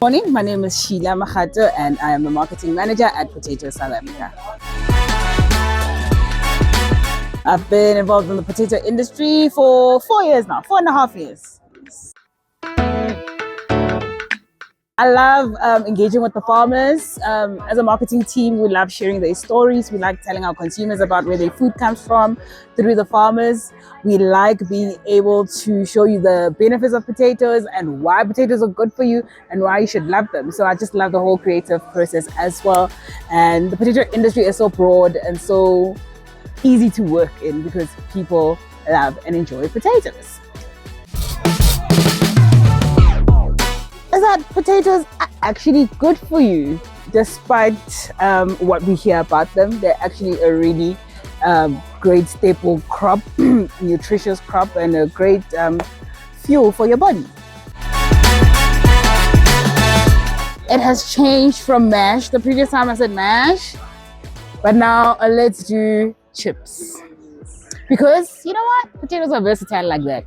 Morning, my name is Sheila Makgato and I am the marketing manager at Potato South Africa. I've been involved in the potato industry for 4 years now, 4.5 years. I love engaging with the farmers. As a marketing team, we love sharing their stories. We like telling our consumers about where their food comes from through the farmers. We like being able to show you the benefits of potatoes and why potatoes are good for you and why you should love them. So I just love the whole creative process as well. And the potato industry is so broad and so easy to work in because people love and enjoy potatoes. Is that potatoes are actually good for you, despite what we hear about them. They're actually a really great staple crop, nutritious crop, and a great fuel for your body. It has changed from mash. The previous time I said mash, but now let's do chips. Because you know what? Potatoes are versatile like that.